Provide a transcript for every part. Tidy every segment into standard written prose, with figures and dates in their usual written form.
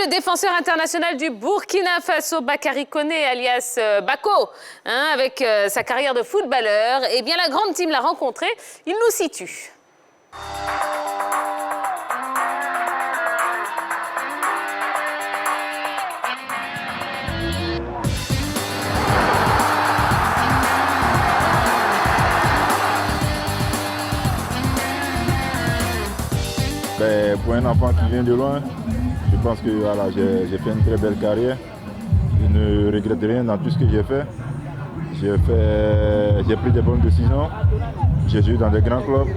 le défenseur international du Burkina Faso, Bakary Koné, alias Bako, avec sa carrière de footballeur. Eh bien, la grande team l'a rencontré. Il nous situe. Ben, pour un enfant qui vient de loin, je pense que voilà, j'ai fait une très belle carrière. Je ne regrette rien dans tout ce que j'ai fait. J'ai pris des bonnes décisions. J'ai joué dans des grands clubs.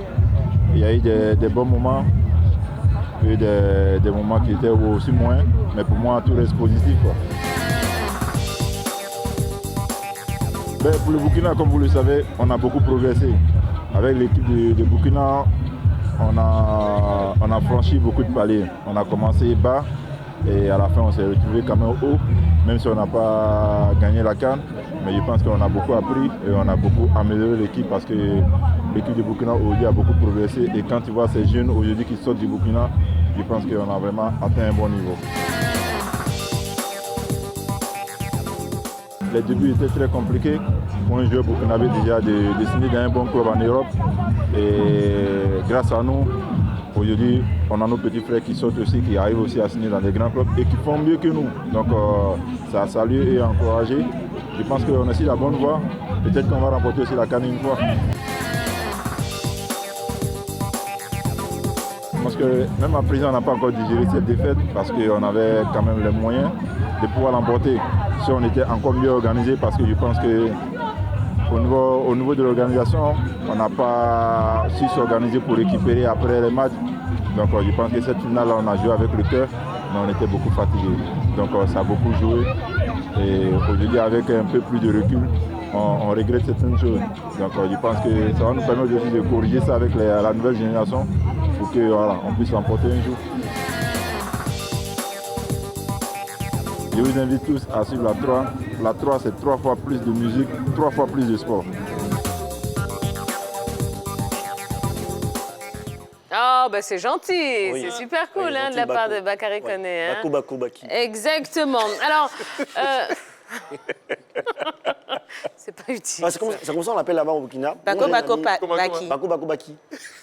Il y a eu des bons moments, et des moments qui étaient aussi moins. Mais pour moi, tout reste positif, quoi. Ben, pour le Burkina, comme vous le savez, on a beaucoup progressé. Avec l'équipe de Burkina, on a franchi beaucoup de paliers. On a commencé bas et à la fin on s'est retrouvé quand même haut, même si on n'a pas gagné la CAN. Mais je pense qu'on a beaucoup appris et on a beaucoup amélioré l'équipe parce que l'équipe du Burkina aujourd'hui a beaucoup progressé. Et quand tu vois ces jeunes aujourd'hui qui sortent du Burkina, je pense qu'on a vraiment atteint un bon niveau. Les débuts étaient très compliqués pour un joueur burkinabé déjà de signer dans un bon club en Europe. Et grâce à nous, aujourd'hui, on a nos petits frères qui sortent aussi, qui arrivent aussi à signer dans des grands clubs et qui font mieux que nous. Donc ça a salué et encouragé. Je pense qu'on est sur la bonne voie. Peut-être qu'on va remporter aussi la CAN une fois. Je pense que même à présent, on n'a pas encore digéré cette défaite parce qu'on avait quand même les moyens de pouvoir l'emporter si on était encore mieux organisé, parce que je pense que au niveau de l'organisation, on n'a pas su s'organiser pour récupérer après les matchs. Donc je pense que cette finale-là, on a joué avec le cœur, mais on était beaucoup fatigué. Donc ça a beaucoup joué. Et aujourd'hui, avec un peu plus de recul, on regrette certaines choses. Donc je pense que ça va nous permettre aussi de corriger ça avec la nouvelle génération pour que voilà, on puisse l'emporter un jour. Je vous invite tous à suivre la 3. La 3, c'est 3 fois plus de musique, 3 fois plus de sport. Oh, ben c'est gentil, oui, c'est super cool de la part de Bakary Koné. Bako, Baki. Exactement. Alors, c'est pas utile. Ah, c'est comme ça on l'appelle là-bas au Burkina. Bako, Baki.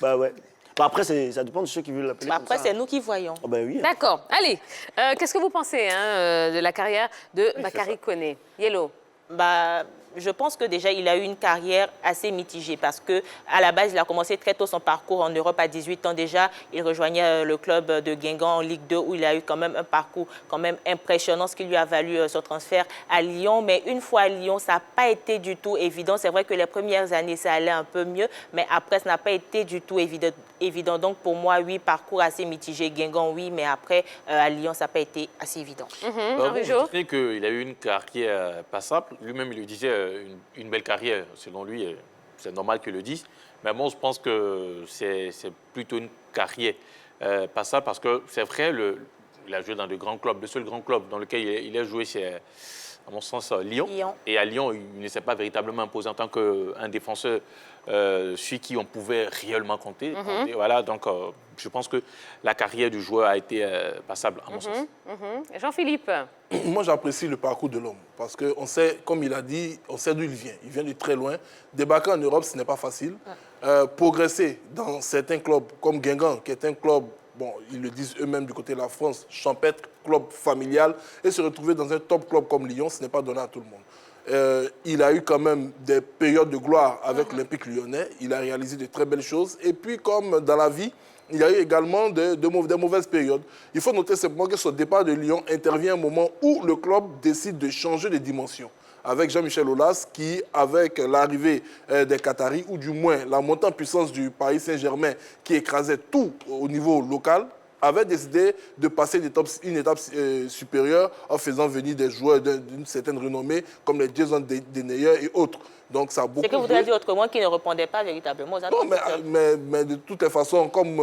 Bah ouais. Bah après, ça dépend de ceux qui veulent l'appeler. Bah après, c'est nous qui voyons. Oh ben oui. D'accord. Allez, qu'est-ce que vous pensez de la carrière de Bakary Koné? Yellow. Bah, je pense que déjà, il a eu une carrière assez mitigée parce qu'à la base, il a commencé très tôt son parcours en Europe à 18 ans déjà. Il rejoignait le club de Guingamp en Ligue 2 où il a eu quand même un parcours quand même impressionnant, ce qui lui a valu son transfert à Lyon. Mais une fois à Lyon, ça n'a pas été du tout évident. C'est vrai que les premières années, ça allait un peu mieux, mais après, ça n'a pas été du tout évident. Donc pour moi, oui, parcours assez mitigé. Guingamp, oui, mais après, à Lyon, ça n'a pas été assez évident. Je dirais qu'il a eu une carrière pas simple. Lui-même, il le disait, une belle carrière, selon lui, c'est normal qu'il le dise. Mais moi, je pense que c'est plutôt une carrière pas simple parce que c'est vrai, il a joué dans de grands clubs. Le seul grand club dans lequel il a joué, c'est, à mon sens, Lyon. Et à Lyon, il ne s'est pas véritablement imposé en tant qu'un défenseur sur qui on pouvait réellement compter. Voilà, donc je pense que la carrière du joueur a été passable, à mon sens. Jean-Philippe. Moi, j'apprécie le parcours de l'homme parce qu'on sait, comme il a dit, on sait d'où il vient. Il vient de très loin. Débarquer en Europe, ce n'est pas facile. Progresser dans certains clubs comme Guingamp, qui est un club, bon, ils le disent eux-mêmes du côté de la France, champêtre, club familial, et se retrouver dans un top club comme Lyon, ce n'est pas donné à tout le monde. Il a eu quand même des périodes de gloire avec l'Olympique lyonnais. Il a réalisé de très belles choses. Et puis, comme dans la vie, il y a eu également de mauvaises périodes. Il faut noter simplement que ce départ de Lyon intervient à un moment où le club décide de changer de dimension. Avec Jean-Michel Aulas, qui, avec l'arrivée des Qataris, ou du moins la montée en puissance du Paris Saint-Germain, qui écrasait tout au niveau local, avait décidé de passer une étape supérieure en faisant venir des joueurs d'une certaine renommée, comme les Jason Denayer et autres. Donc, ça a beaucoup. C'est que vous avez dit autrement qu'il ne répondait pas véritablement aux attentes. Non, mais de toutes les façons, comme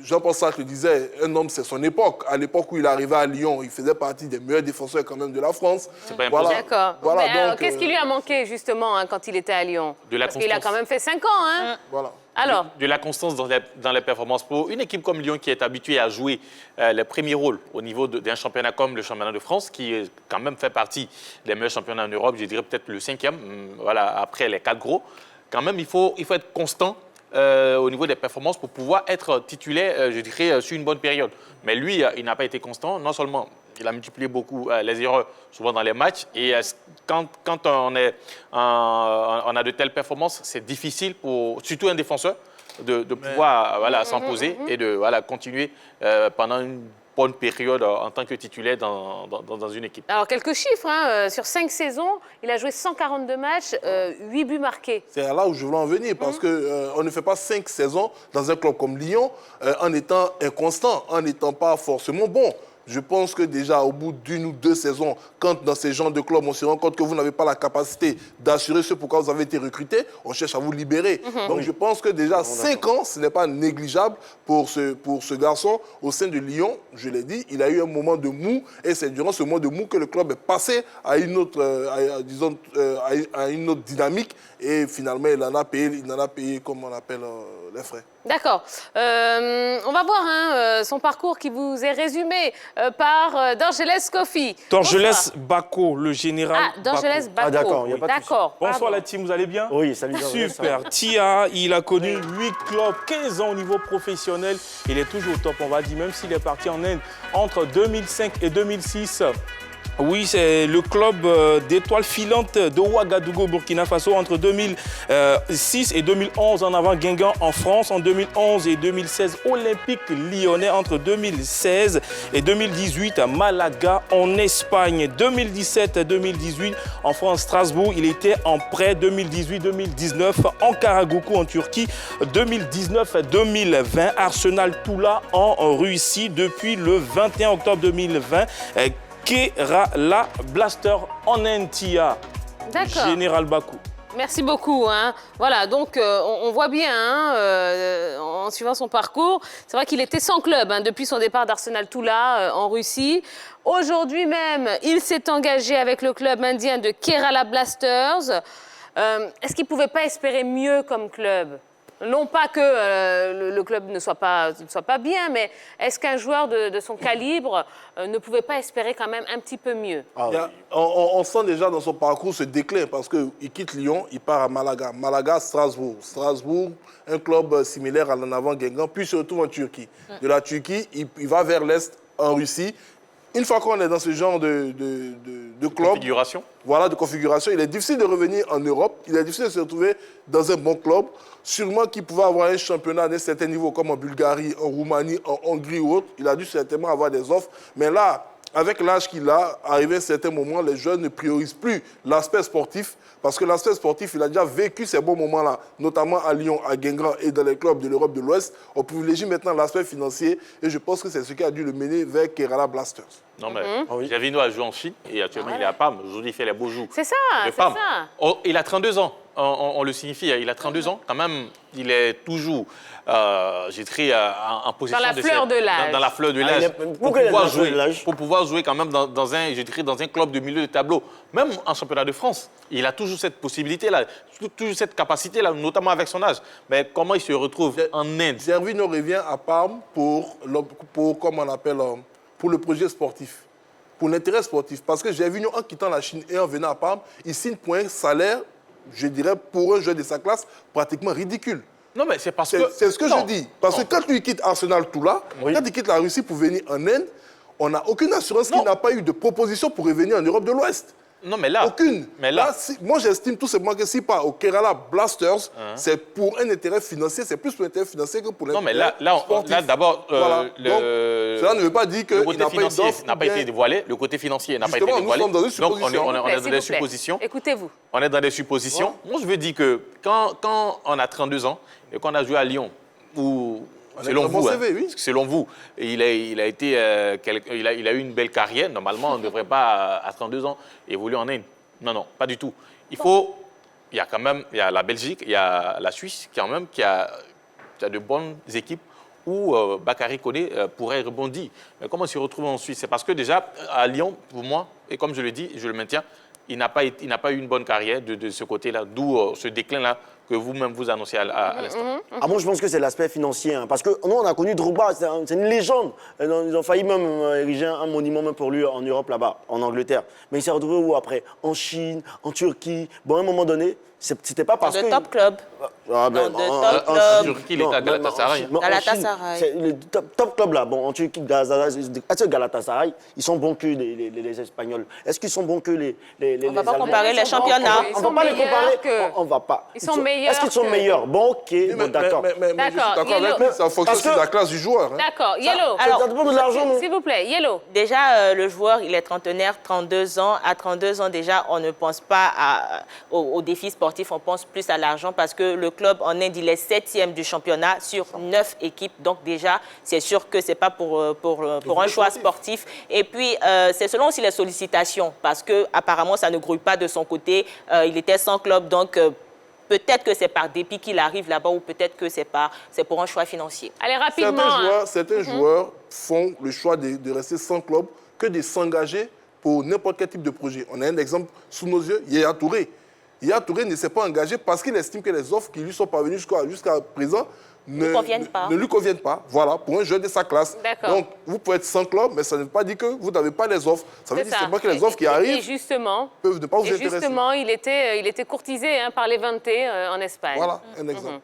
Jean-Paul Sartre le disait, un homme, c'est son époque. À l'époque où il arrivait à Lyon, il faisait partie des meilleurs défenseurs quand même de la France. C'est pas impossible. D'accord. Voilà, qu'est-ce qui lui a manqué justement quand il était à Lyon? Parce qu'il a quand même fait 5 ans. Voilà. Alors, de la constance dans les performances. Pour une équipe comme Lyon qui est habituée à jouer les premiers rôles au niveau d'un championnat comme le championnat de France, qui quand même fait partie des meilleurs championnats en Europe, je dirais peut-être le 5e, voilà, après les 4 gros, quand même il faut être constant au niveau des performances pour pouvoir être titulaire, je dirais, sur une bonne période. Mais lui, il n'a pas été constant. Non seulement il a multiplié beaucoup les erreurs, souvent dans les matchs. Et quand on a de telles performances, c'est difficile pour, surtout un défenseur, de pouvoir s'imposer et de continuer pendant une bonne période en tant que titulaire dans une équipe. alors quelques chiffres. Hein. Sur 5 saisons, il a joué 142 matchs, 8 buts marqués. C'est là où je voulais en venir, parce qu'on ne fait pas 5 saisons dans un club comme Lyon en étant inconstant, en n'étant pas forcément bon. Je pense que déjà, au bout d'une ou 2 saisons, quand dans ces genres de clubs, on se rend compte que vous n'avez pas la capacité d'assurer ce pourquoi vous avez été recruté, on cherche à vous libérer. Donc je pense que déjà 5 ans, ce n'est pas négligeable pour ce garçon. Au sein de Lyon, je l'ai dit, il a eu un moment de mou, et c'est durant ce moment de mou que le club est passé à une autre, à une autre dynamique, et finalement, il en a payé comme on appelle les frais. D'accord. On va voir son parcours qui vous est résumé par Dorgeles Kofi. Dorgeles Bako, le général. Ah, Dorgeles Bako. Ah, d'accord, il n'y a pas de D'accord. Bonsoir pardon. la team, vous allez bien? Oui, salut. Super. Tia, il a connu 8 clubs, 15 ans au niveau professionnel. Il est toujours au top, on va dire, même s'il est parti en Inde entre 2005 et 2006. Oui, c'est le club d'étoiles filantes de Ouagadougou, Burkina Faso, entre 2006 et 2011 en avant Guingamp en France, en 2011 et 2016 Olympique Lyonnais, entre 2016 et 2018 à Malaga en Espagne, 2017 et 2018 en France Strasbourg, il était en prêt 2018-2019 en Karagoukou en Turquie, 2019-2020 Arsenal Toula en Russie depuis le 21 octobre 2020. Kerala Blaster en Intia. D'accord. Général Bakou. Merci beaucoup. Hein. Voilà, donc on voit bien, en suivant son parcours, c'est vrai qu'il était sans club depuis son départ d'Arsenal Toula en Russie. Aujourd'hui même, il s'est engagé avec le club indien de Kerala Blasters. Est-ce qu'il ne pouvait pas espérer mieux comme club ? Non pas que le club ne soit pas bien, mais est-ce qu'un joueur de son calibre ne pouvait pas espérer quand même un petit peu mieux? On sent déjà dans son parcours ce déclin, parce qu'il quitte Lyon, il part à Malaga. Malaga, Strasbourg. Strasbourg, un club similaire à l'en avant Guingamp, puis il se retrouve en Turquie. De la Turquie, il va vers l'Est, en Russie. Une fois qu'on est dans ce genre de club, Configuration. voilà, de configuration, il est difficile de revenir en Europe, il est difficile de se retrouver dans un bon club. Sûrement qu'il pouvait avoir un championnat d'un certain niveau, comme en Bulgarie, en Roumanie, en Hongrie ou autre. Il a dû certainement avoir des offres. Mais là, avec l'âge qu'il a, arrivé à un certain moment, les jeunes ne priorisent plus l'aspect sportif. Parce que l'aspect sportif, il a déjà vécu ces bons moments-là, notamment à Lyon, à Guingamp et dans les clubs de l'Europe de l'Ouest. On privilégie maintenant l'aspect financier et je pense que c'est ce qui a dû le mener vers Kerala Blasters. Non, mais Javino a joué en Chine et actuellement il est à Parme. Aujourd'hui, il fait les beaux jours. C'est ça, de c'est Parme. ça. Oh, il a 32 ans. On le signifie, il a 32 ans. Quand même, il est toujours, j'ai écrit en position Dans la fleur de l'âge. Dans la fleur de l'âge. Pour pouvoir jouer quand même dans un club de milieu de tableau. Même en championnat de France, il a toujours cette possibilité-là, toujours cette capacité-là, notamment avec son âge. Mais comment il se retrouve en Inde? Gervinho revient à Parme pour comme on appelle, pour le projet sportif, pour l'intérêt sportif. Parce que Gervinho, en quittant la Chine et en venant à Parme, il signe pour un salaire, je dirais, pour un joueur de sa classe, pratiquement ridicule. Non, mais c'est parce que... C'est ce que je dis. Parce que quand lui quitte Arsenal Toula, quand il quitte la Russie pour venir en Inde, on n'a aucune assurance qu'il n'a pas eu de proposition pour revenir en Europe de l'Ouest. Non, mais là... Aucune. Mais là moi, j'estime tout simplement que s'il part au Kerala Blasters, c'est pour un intérêt financier, c'est plus pour l'intérêt financier que pour l'intérêt sportif. Non, mais là d'abord, voilà. Donc, cela ne veut pas dire qu'il n'a pas eu d'offre. n'a pas été dévoilé. Le côté financier n'a pas été Justement, dévoilé. nous sommes dans une supposition. Donc, on est dans des suppositions. Écoutez-vous. On est dans des suppositions. Moi, je veux dire que quand on a 32 ans et qu'on a joué à Lyon, où... Selon vous, selon vous, il a eu une belle carrière. Normalement, on ne devrait pas, à 32 ans, évoluer en Inde. Non, pas du tout. Il y a quand même, il y a la Belgique, il y a la Suisse, qui a de bonnes équipes où Bakary Koné pourrait rebondir. Mais comment se retrouve en Suisse? C'est parce que déjà, à Lyon, pour moi, et comme je le dis, je le maintiens, il n'a pas eu une bonne carrière de ce côté-là, d'où ce déclin-là que vous-même vous annoncez à l'instant. Ah bon, je pense que c'est l'aspect financier. Hein, parce que nous, on a connu Drogba, c'est une légende. Ils ont failli même ériger un monument même pour lui en Europe, là-bas, en Angleterre. Mais il s'est retrouvé où après? En Chine, en Turquie. Bon, à un moment donné, c'était pas parce Dans que... de top club. Ah, ben, Dans de top club. Turquie, il était à Galatasaray. Galatasaray. C'est le top club là. Bon, en Turquie, Galatasaray, ils sont bons que les Espagnols. Est-ce qu'ils sont bons que les On ne va pas Allemands? comparer les championnats. On ne va pas les comparer. On va pas. Ils sont meilleurs. Est-ce qu'ils sont meilleurs? Bon, ok, bon, d'accord. Mais je suis D'accord, d'accord avec Yellow. lui, ça fonctionne Parce sur que- la classe du joueur. Hein. D'accord, Yellow. Ça dépend de l'argent, non? S'il vous plaît, Yellow. Déjà, le joueur, il est trentenaire, 32 ans. À 32 ans, déjà, on ne pense pas aux défis sportifs, on pense plus à l'argent parce que le club en Inde, il est 7e du championnat sur 9 équipes. Donc déjà, c'est sûr que ce n'est pas pour un choix sportif. Et puis, c'est selon aussi les sollicitations parce qu'apparemment, ça ne grouille pas de son côté. Il était sans club, donc... peut-être que c'est par dépit qu'il arrive là-bas ou peut-être que c'est pour un choix financier. Allez, rapidement. Certains joueurs font le choix de rester sans club que de s'engager pour n'importe quel type de projet. On a un exemple sous nos yeux, Yaya Touré. Yaya Touré ne s'est pas engagé parce qu'il estime que les offres qui lui sont parvenues jusqu'à présent ne lui conviennent pas. Voilà, pour un jeune de sa classe. Donc, vous pouvez être sans club, mais ça ne veut pas dire que vous n'avez pas les offres. Ça veut dire simplement que les offres qui arrivent peuvent ne pas vous intéresser. Justement, il était courtisé par les 20 en Espagne. Voilà, un exemple.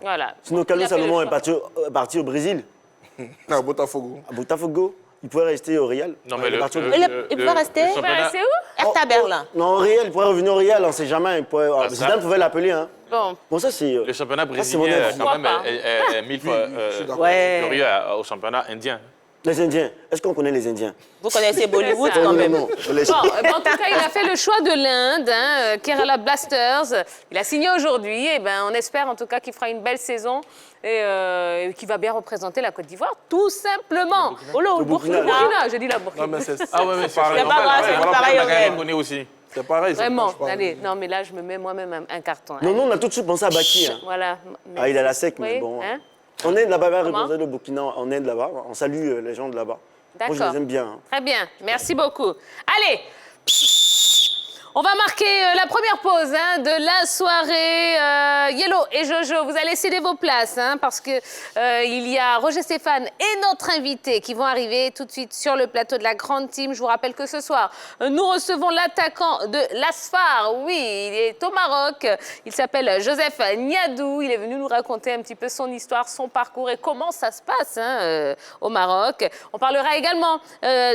Voilà. Sinon, Carlos Salomon est parti au Brésil. À Botafogo. À Botafogo. Il pourrait rester au Real. Non, mais il peut rester Il va rester où? Hertha Berlin. Non, au Real, il pourrait revenir au Real, on ne sait jamais. Zidane pouvait l'appeler. Hein. Bon, ça, c'est... Le championnat brésilien, quand même, est 1000 fois supérieur au championnat indien. Les Indiens, est-ce qu'on connaît les Indiens? Vous connaissez Bollywood quand même. Non. Bon, en tout cas, il a fait le choix de l'Inde, Kerala Blasters. Il a signé aujourd'hui. Et on espère en tout cas qu'il fera une belle saison et qu'il va bien représenter la Côte d'Ivoire, tout simplement. Le Burkina. J'ai dit la Burkina. Non, mais c'est Ah ouais, mais c'est pareil. C'est pas grave, c'est pareil au même. On connaît aussi. C'est pareil. Vraiment, allez. Non, mais là, je me mets moi-même un carton. Non, on a tout de suite pensé à Baki. Hein. Voilà. Ah, il a la sec, mais Oui, bon. hein? On est là-bas, représenter le Burkina en Inde là-bas. On salue les gens de là-bas. Moi, je les aime bien. Hein. Très bien, merci beaucoup. Allez, on va marquer la première pause de la soirée. Yellow et Jojo, vous allez céder vos places parce que il y a Roger Stéphane et notre invité qui vont arriver tout de suite sur le plateau de la grande team. Je vous rappelle que ce soir, nous recevons l'attaquant de l'Asfar. Oui, il est au Maroc. Il s'appelle Joseph Niadou. Il est venu nous raconter un petit peu son histoire, son parcours et comment ça se passe au Maroc. On parlera également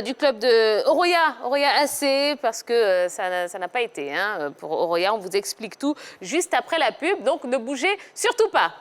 du club de Oroya AC, parce que ça n'a pas été pour Oroya. On vous explique tout juste après la pub, donc ne bougez surtout pas.